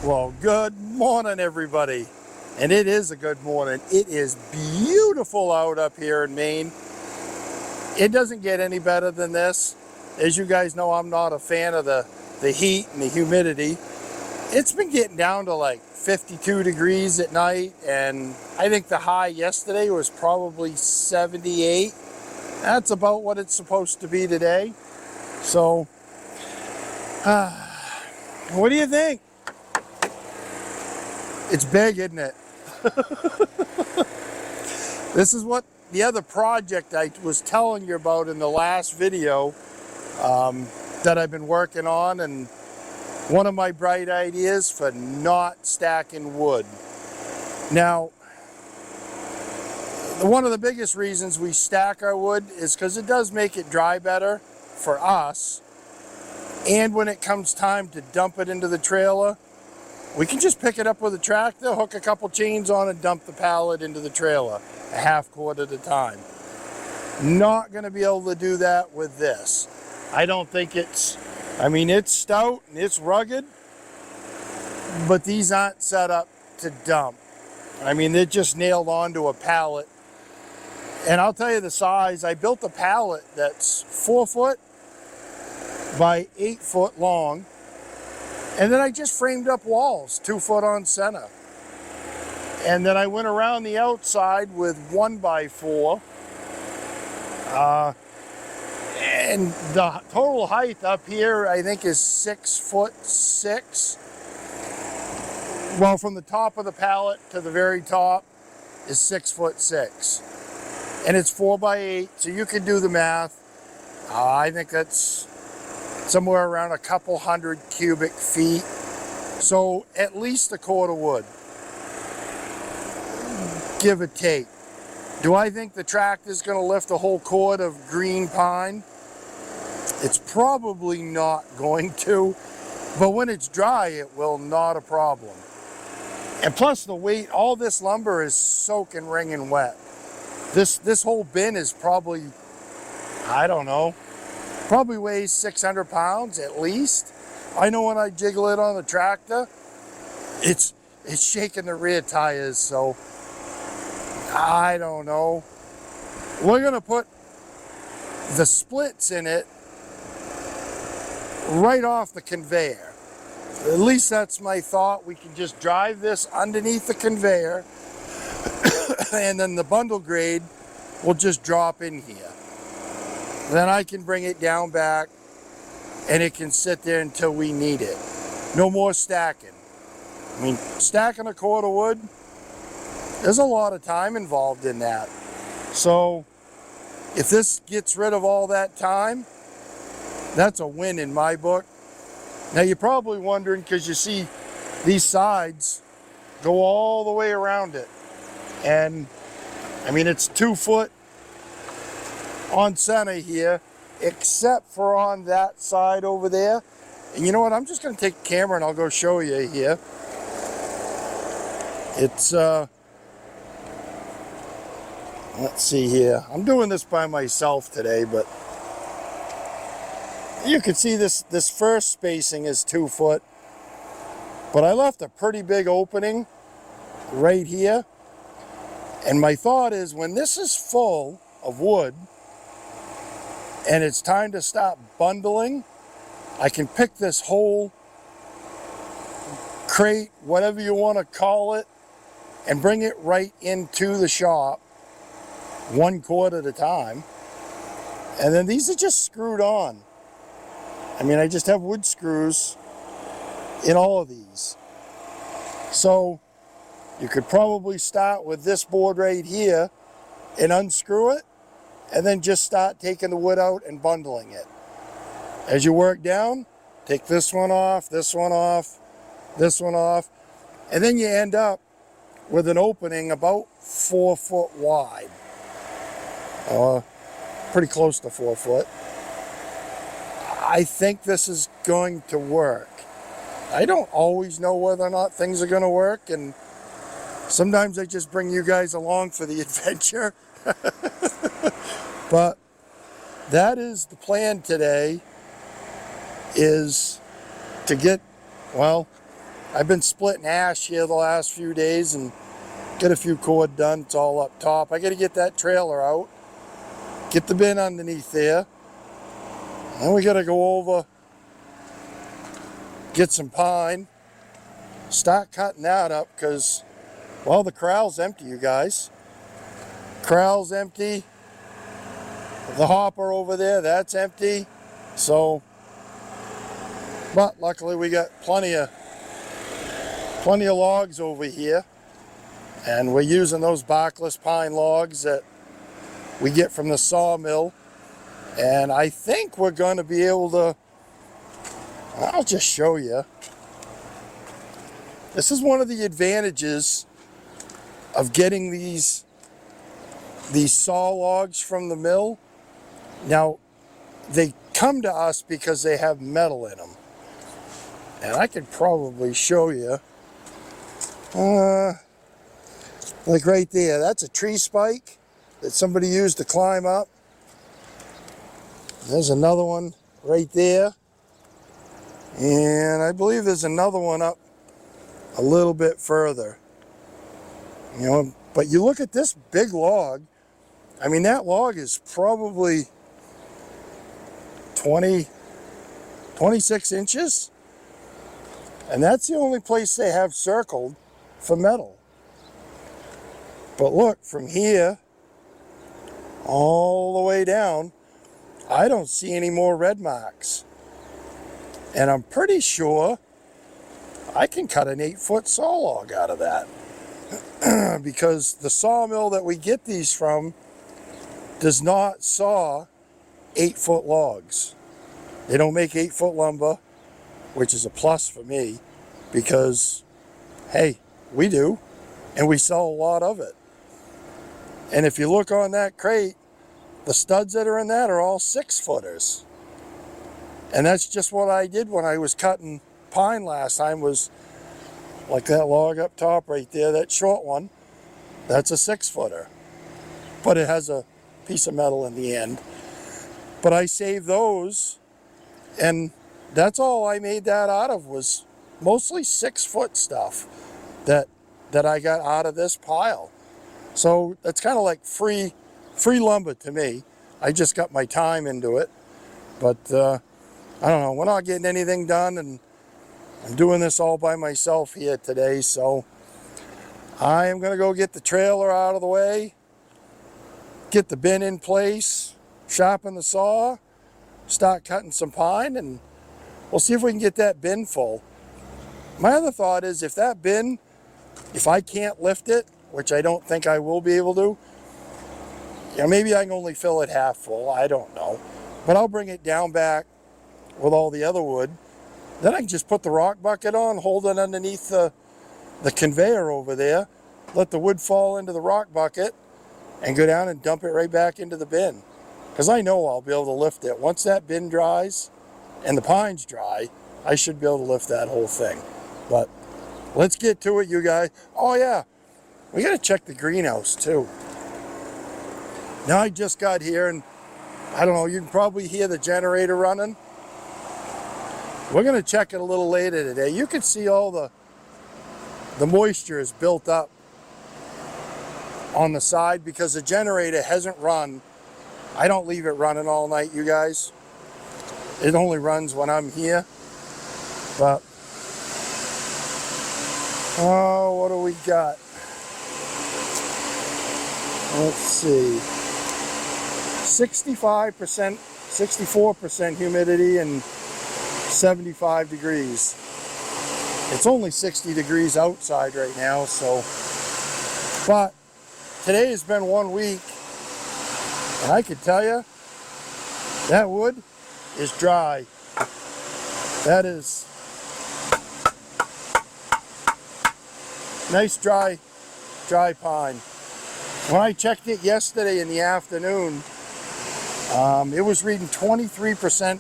Well, good morning, everybody. And it is a good morning. It is beautiful out up here in Maine. It doesn't get any better than this. As you guys know, I'm not a fan of the heat and the humidity. It's been getting down to like 52 degrees at night, and I think the high yesterday was probably 78. That's about what it's supposed to be today. So, what do you think? It's big, isn't it? This is what the other project I was telling you about in the last video that I've been working on, and one of my bright ideas for not stacking wood. Now, one of the biggest reasons we stack our wood is because it does make it dry better for us, and when it comes time to dump it into the trailer, we can just pick it up with a tractor, hook a couple chains on, and dump the pallet into the trailer, a half quart at a time. Not going to be able to do that with this. I don't think it's stout and it's rugged, but these aren't set up to dump. I mean, they're just nailed onto a pallet. And I'll tell you the size. I built a pallet that's 4 foot by 8 foot long. And then I just framed up walls, 2 foot on center. And then I went around the outside with 1x4. And the total height up here, I think, is 6'6". Well, from the top of the pallet to the very top is 6'6". And it's 4x8, so you can do the math. I think that's somewhere around a couple hundred cubic feet. So at least a quart of wood, give or take. Do I think the tractor's going to lift a whole quart of green pine? It's probably not going to, but when it's dry, it will, not a problem. And plus the weight, all this lumber is soaking, wringing wet. This whole bin is probably, I don't know, probably weighs 600 pounds at least. I know when I jiggle it on the tractor, it's shaking the rear tires, so I don't know. We're gonna put the splits in it right off the conveyor. At least that's my thought. We can just drive this underneath the conveyor and then the bundle grade will just drop in here. Then I can bring it down back and it can sit there until we need it. No more stacking. I mean, stacking a quart of wood, there's a lot of time involved in that. So if this gets rid of all that time, that's a win in my book. Now you're probably wondering, because you see these sides go all the way around it. And I mean, it's 2 foot on center here, except for on that side over there. And you know what? I'm just going to take the camera and I'll go show you here. It's, let's see here. I'm doing this by myself today, but you can see this first spacing is 2 foot. But I left a pretty big opening right here. And my thought is, when this is full of wood and it's time to stop bundling, I can pick this whole crate, whatever you want to call it, and bring it right into the shop, 1 quart at a time. And then these are just screwed on. I mean, I just have wood screws in all of these. So you could probably start with this board right here and unscrew it, and then just start taking the wood out and bundling it. As you work down, take this one off, this one off, this one off, and then you end up with an opening about 4 foot wide. Pretty close to 4 foot. I think this is going to work. I don't always know whether or not things are going to work, and sometimes I just bring you guys along for the adventure. But that is the plan today, is to get, well, I've been splitting ash here the last few days and get a few cord done. It's all up top. I got to get that trailer out, get the bin underneath there. Then we got to go over, get some pine, start cutting that up because, well, the corral's empty, you guys. Corral's empty. The hopper over there, that's empty. So, but luckily we got plenty of logs over here. And we're using those barkless pine logs that we get from the sawmill. And I think we're going to be able to, I'll just show you. This is one of the advantages of getting these saw logs from the mill. Now, they come to us because they have metal in them. And I could probably show you. Like right there, that's a tree spike that somebody used to climb up. There's another one right there. And I believe there's another one up a little bit further. You know, but you look at this big log. I mean, that log is probably 26 inches. And that's the only place they have circled for metal. But look, from here all the way down, I don't see any more red marks. And I'm pretty sure I can cut an 8-foot saw log out of that. Because the sawmill that we get these from does not saw 8-foot logs. They don't make 8-foot lumber, which is a plus for me because, hey, we do, and we sell a lot of it. And if you look on that crate, the studs that are in that are all 6-footers. And that's just what I did when I was cutting pine last time, was like that log up top right there, that short one, that's a 6-footer. But it has a piece of metal in the end. But I saved those, and that's all I made that out of, was mostly 6-foot stuff that I got out of this pile. So that's kind of like free lumber to me. I just got my time into it. But I don't know, we're not getting anything done, and I'm doing this all by myself here today. So I am going to go get the trailer out of the way, get the bin in place, sharpen the saw, start cutting some pine, and we'll see if we can get that bin full. My other thought is, if that bin, if I can't lift it, which I don't think I will be able to, you know, maybe I can only fill it half full, I don't know. But I'll bring it down back with all the other wood. Then I can just put the rock bucket on, hold it underneath the conveyor over there, let the wood fall into the rock bucket, and go down and dump it right back into the bin. Because I know I'll be able to lift it. Once that bin dries and the pine's dry, I should be able to lift that whole thing. But let's get to it, you guys. Oh yeah, we got to check the greenhouse too. Now I just got here, and I don't know, you can probably hear the generator running. We're going to check it a little later today. You can see all the moisture is built up on the side because the generator hasn't run. I don't leave it running all night, you guys. It only runs when I'm here. But, oh, what do we got? Let's see. 65%, 64% humidity and 75 degrees. It's only 60 degrees outside right now, so. But today has been 1 week, and I could tell you that wood is dry. That is nice dry pine. When I checked it yesterday in the afternoon, it was reading 23%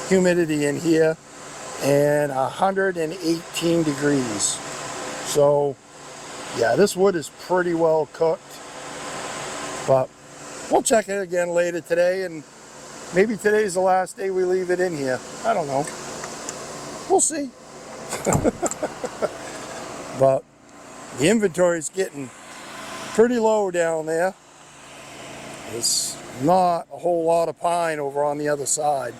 humidity in here and 118 degrees. So yeah, this wood is pretty well cooked, but we'll check it again later today, and maybe today's the last day we leave it in here. I don't know. We'll see. But the inventory is getting pretty low down there. There's not a whole lot of pine over on the other side.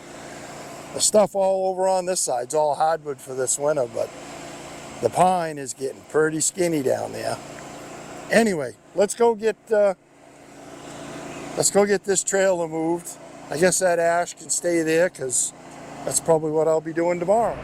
The stuff all over on this side's all hardwood for this winter, but the pine is getting pretty skinny down there. Anyway, let's go get this trailer moved. I guess that ash can stay there because that's probably what I'll be doing tomorrow.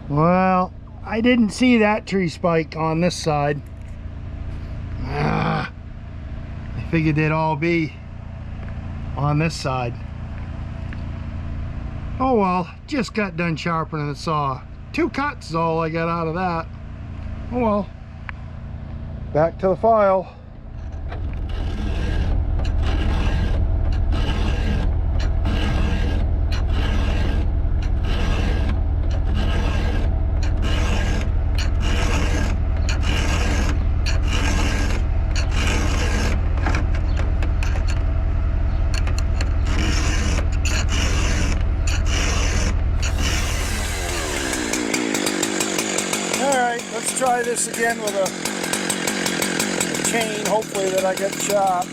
Well, I didn't see that tree spike on this side. I figured they'd all be on this side. Oh well, just got done sharpening the saw. 2 cuts is all I got out of that. Oh well. Back to the file. Let's try this again with a chain, hopefully that I get sharp.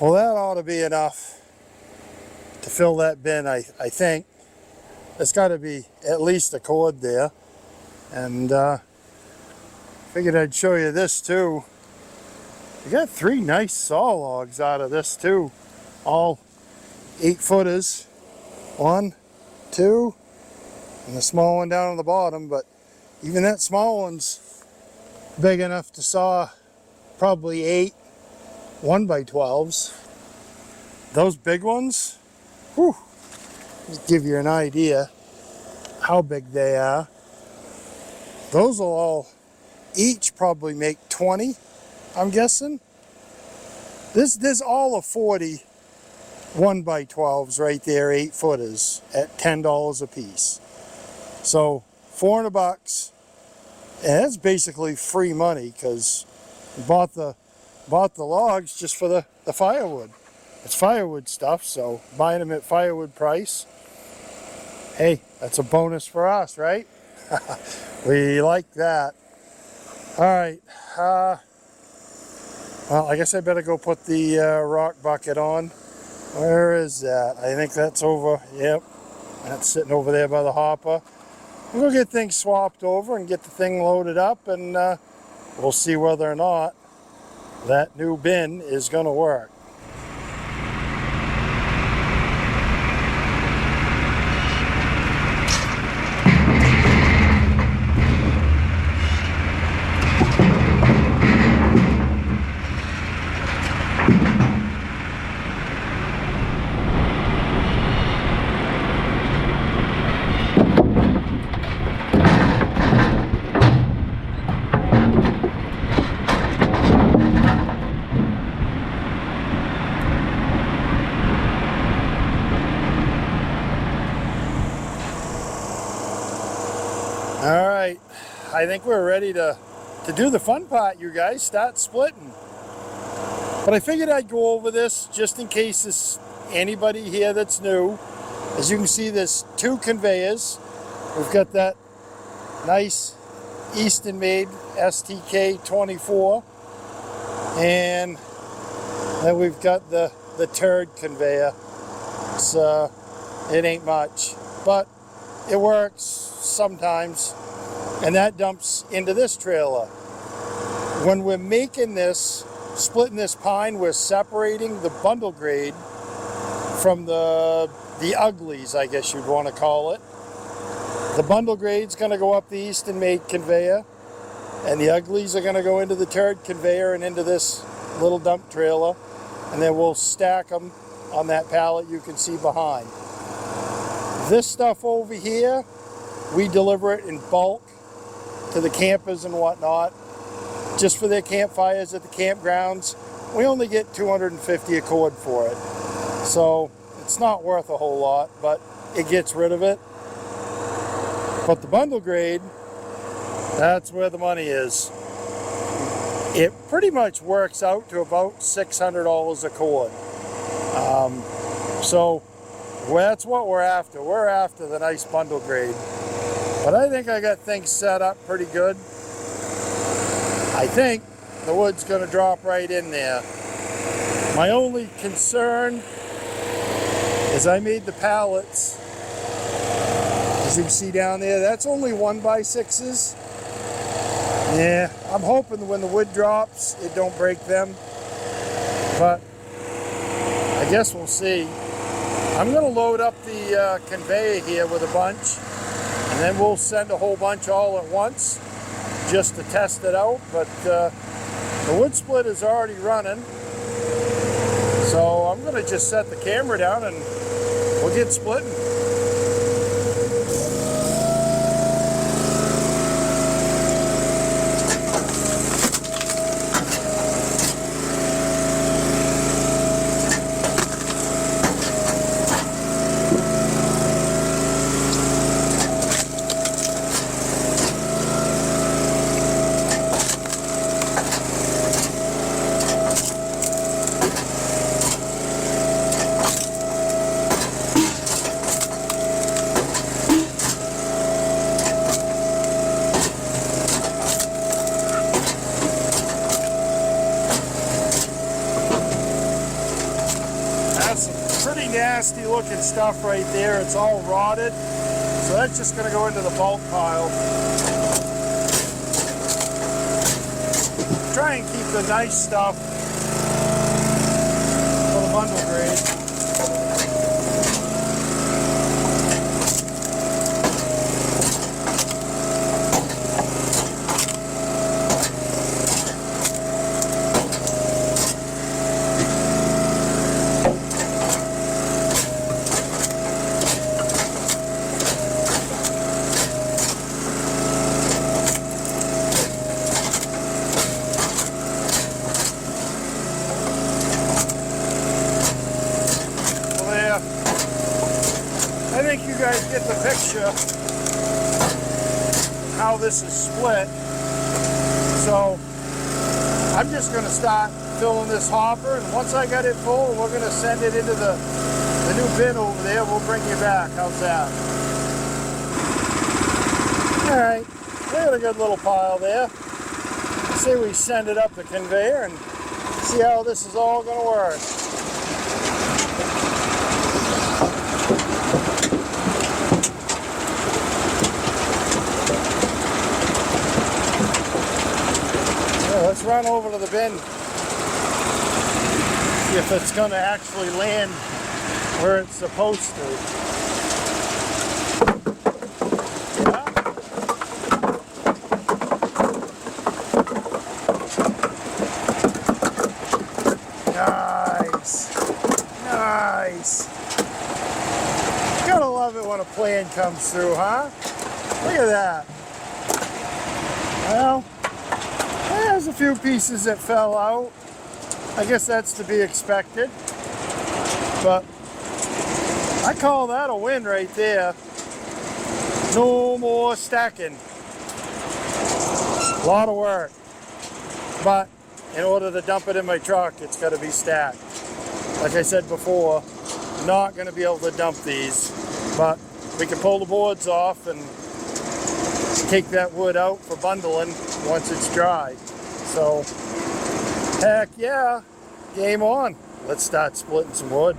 Well, that ought to be enough to fill that bin, I think. There's got to be at least a cord there. And figured I'd show you this too. We got 3 nice saw logs out of this too. All 8-footers. 1, 2, and the small one down on the bottom. But even that small one's big enough to saw probably 8 1x12s. Those big ones, whew, just give you an idea how big they are. Those will all each probably make 20, I'm guessing. This all of 40 1x12s right there, 8-footers at $10 a piece. So $400, and that's basically free money because we bought the logs just for the firewood. It's firewood stuff, so buying them at firewood price, hey, that's a bonus for us, right? We like that. All right, well, I guess I better go put the rock bucket on. Where is that? I think that's over, yep, that's sitting over there by the hopper. We'll get things swapped over and get the thing loaded up, and we'll see whether or not that new bin is going to work. All right, I think we're ready to do the fun part, you guys, start splitting. But I figured I'd go over this just in case there's anybody here that's new. As you can see, there's 2 conveyors. We've got that nice Easton made STK 24, and then we've got the turd conveyor. It's it ain't much, but it works sometimes, and that dumps into this trailer. When we're making this, splitting this pine, we're separating the bundle grade from the uglies, I guess you'd want to call it. The bundle grade's going to go up the Easton made conveyor, and the uglies are going to go into the turd conveyor and into this little dump trailer, and then we'll stack them on that pallet you can see behind. This stuff over here, we deliver it in bulk to the campers and whatnot, just for their campfires at the campgrounds. We only get $250 a cord for it, so it's not worth a whole lot, but it gets rid of it. But the bundle grade, that's where the money is. It pretty much works out to about $600 a cord. So that's what we're after. We're after the nice bundle grade. But I think I got things set up pretty good. I think the wood's going to drop right in there. My only concern is I made the pallets. As you can see down there, that's only 1x6s. Yeah, I'm hoping when the wood drops, it don't break them. But I guess we'll see. I'm going to load up the conveyor here with a bunch, and then we'll send a whole bunch all at once just to test it out. But the wood split is already running, so I'm going to just set the camera down and we'll get splitting. looking stuff right there. It's all rotted. So that's just going to go into the bulk pile. Try and keep the nice stuff for the bundle grade. I think you guys get the picture of how this is split. So I'm just going to start filling this hopper, and once I got it full, we're going to send it into the new bin over there. We'll bring you back. How's that? Alright, we got a good little pile there. Let's say we send it up the conveyor and see how this is all going to work. Let's run over to the bin, see if it's going to actually land where it's supposed to. Yeah. Nice. Nice. Gotta love it when a plan comes through, huh? Look at that. Well, there's a few pieces that fell out. I guess that's to be expected. But I call that a win right there. No more stacking. A lot of work. But in order to dump it in my truck, it's got to be stacked. Like I said before, not going to be able to dump these. But we can pull the boards off and take that wood out for bundling once it's dry. So, heck yeah, game on. Let's start splitting some wood.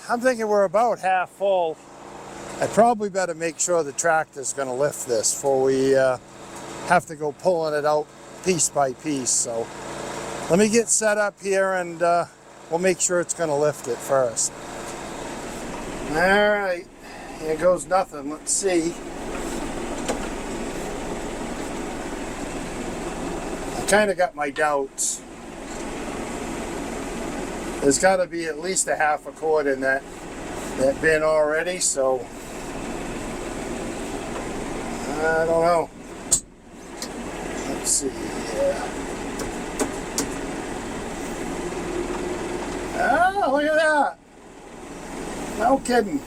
I'm thinking we're about half full. I probably better make sure the tractor's going to lift this before we have to go pulling it out piece by piece. So let me get set up here and we'll make sure it's going to lift it first. All right, here goes nothing. Let's see. I kind of got my doubts. There's got to be at least a half a quart in that bin already, so I don't know. Let's see here. Ah, look at that. No kidding.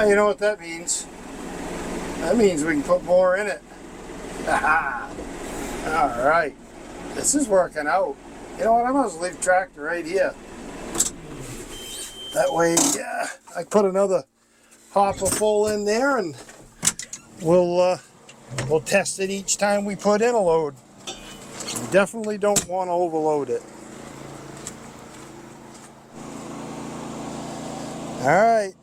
You know what that means? That means we can put more in it. Aha! All right. This is working out. You know what? I'm going to leave the tractor right here. That way, I put another hopper full in there, and we'll test it each time we put in a load. You definitely don't want to overload it. All right.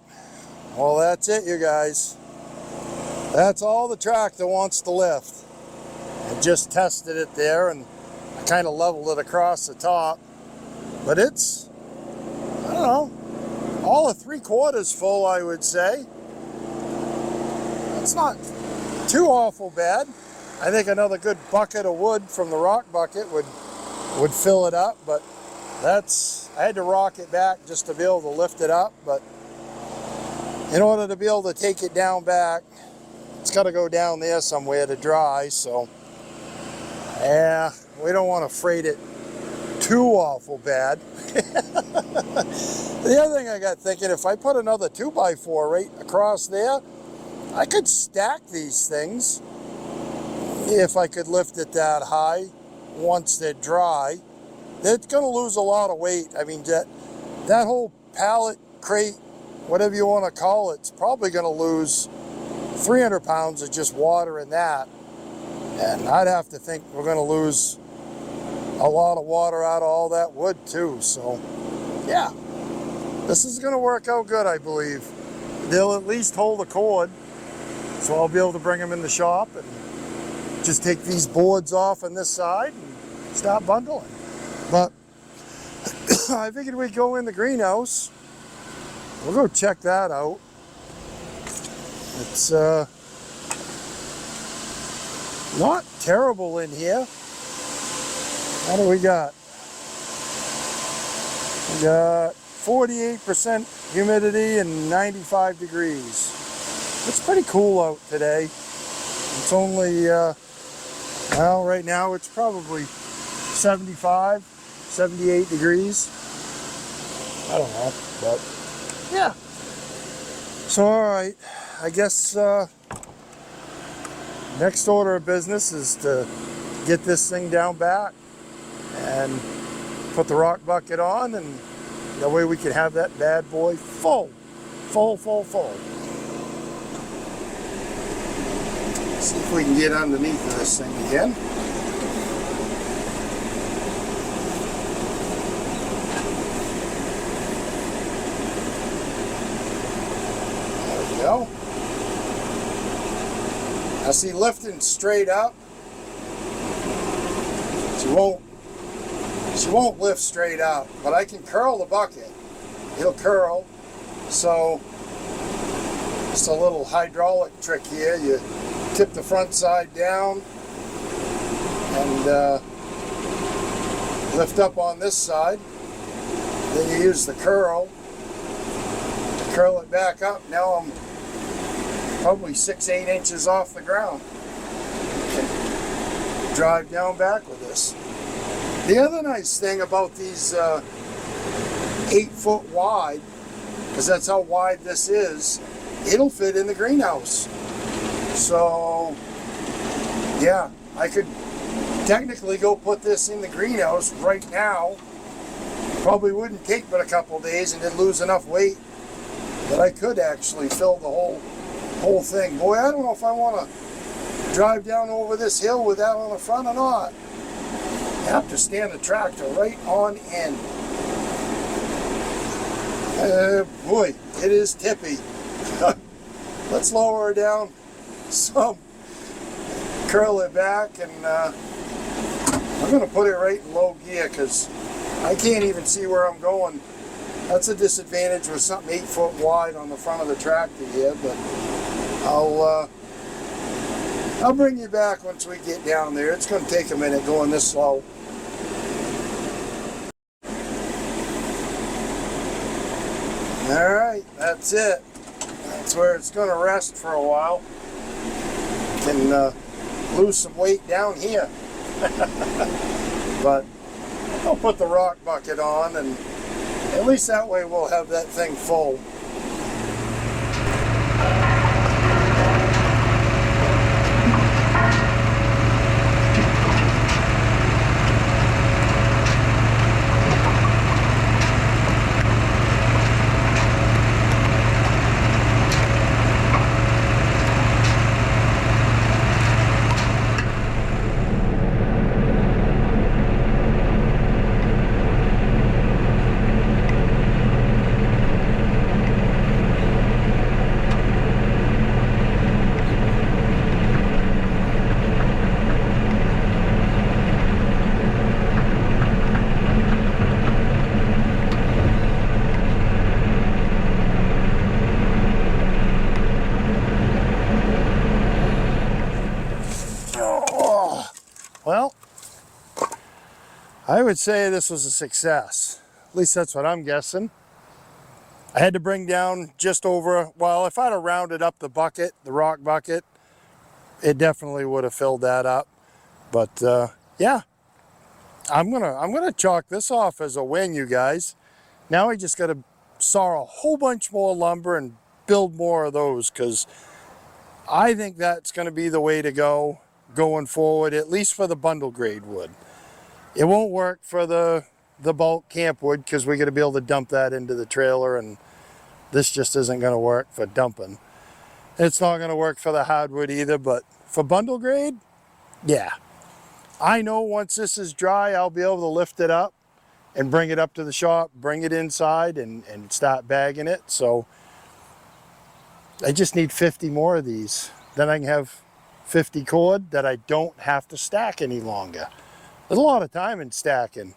Well, that's it, you guys. That's all the tractor wants to lift. I just tested it there, and I kind of leveled it across the top. But it's, I don't know, all of 3/4 full, I would say. It's not too awful bad. I think another good bucket of wood from the rock bucket would fill it up, but I had to rock it back just to be able to lift it up. But in order to be able to take it down back, it's got to go down there somewhere to dry. So yeah, we don't want to freight it too awful bad. The other thing I got thinking, if I put another 2x4 right across there, I could stack these things if I could lift it that high once they're dry. It's going to lose a lot of weight. I mean, that whole pallet, crate, whatever you want to call it, it's probably going to lose 300 pounds of just water in that. And I'd have to think we're going to lose a lot of water out of all that wood too. So yeah, this is going to work out good, I believe. They'll at least hold the cord, so I'll be able to bring them in the shop and just take these boards off on this side and start bundling. But I figured we'd go in the greenhouse. We'll go check that out. It's not terrible in here. What do we got? We got 48% humidity and 95 degrees. It's pretty cool out today. It's only, well, right now it's probably 75, 78 degrees. I don't know, but yeah. So, all right, I guess next order of business is to get this thing down back and put the rock bucket on, and that way we can have that bad boy full. See if we can get underneath of this thing again. There we go. Now see, lifting straight up, she won't lift straight up, but I can curl the bucket. It'll curl. So just a little hydraulic trick here. You tip the front side down and lift up on this side. Then you use the curl to curl it back up. Now I'm probably 6-8 inches off the ground. You can drive down back with this. The other nice thing about these 8 foot wide, because that's how wide this is, it'll fit in the greenhouse. So yeah, I could technically go put this in the greenhouse right now. Probably wouldn't take but a couple days, and it'd lose enough weight that I could actually fill the whole thing. Boy, I don't know if I want to drive down over this hill with that on the front or not. I have to stand the tractor right on in. Boy, it is tippy. Let's lower her down some, curl it back, and I'm going to put it right in low gear because I can't even see where I'm going. That's a disadvantage with something 8 foot wide on the front of the tractor here, but I'll bring you back once we get down there. It's going to take a minute going this slow. Alright, that's it. That's where it's going to rest for a while. Can lose some weight down here. But I'll put the rock bucket on, and at least that way we'll have that thing full. Well, I would say this was a success. At least that's what I'm guessing. I had to bring down just over, well, if I'd have rounded up the bucket, the rock bucket, it definitely would have filled that up. But yeah, I'm gonna chalk this off as a win, you guys. Now I just gotta saw a whole bunch more lumber and build more of those, because I think that's gonna be the way to go going forward, at least for the bundle grade wood. It won't work for the bulk camp wood because we're going to be able to dump that into the trailer, and this just isn't going to work for dumping. It's not going to work for the hardwood either, but for bundle grade, yeah. I know once this is dry, I'll be able to lift it up and bring it up to the shop, bring it inside, and start bagging it. So I just need 50 more of these. Then I can have 50 cord that I don't have to stack any longer. There's a lot of time in stacking.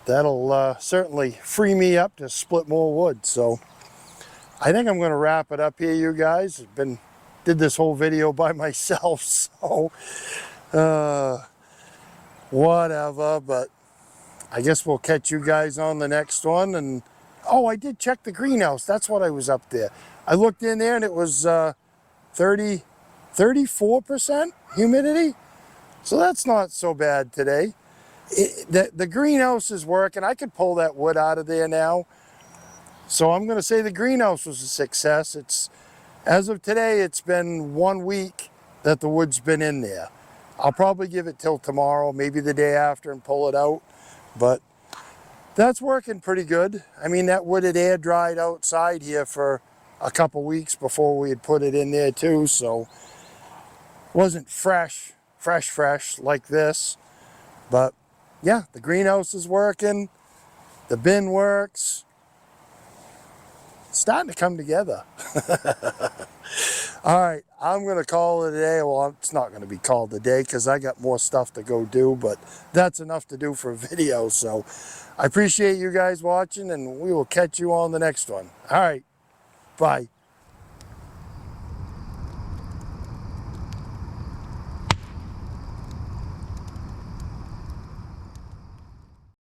That'll certainly free me up to split more wood. So I think I'm going to wrap it up here, you guys. Did this whole video by myself, so whatever. But I guess we'll catch you guys on the next one. And oh, I did check the greenhouse. That's what I was up there. I looked in there and it was 34% humidity. So that's not so bad today. The greenhouse is working. I could pull that wood out of there now. So I'm going to say the greenhouse was a success. As of today, it's been 1 week that the wood's been in there. I'll probably give it till tomorrow, maybe the day after, and pull it out. But that's working pretty good. I mean, that wood had air dried outside here for a couple weeks before we had put it in there too. So it wasn't fresh like this. But yeah, the greenhouse is working. The bin works. It's starting to come together. All right, I'm going to call it a day. Well, it's not going to be called a day because I got more stuff to go do, but that's enough to do for a video. So I appreciate you guys watching, and we will catch you on the next one. All right, bye.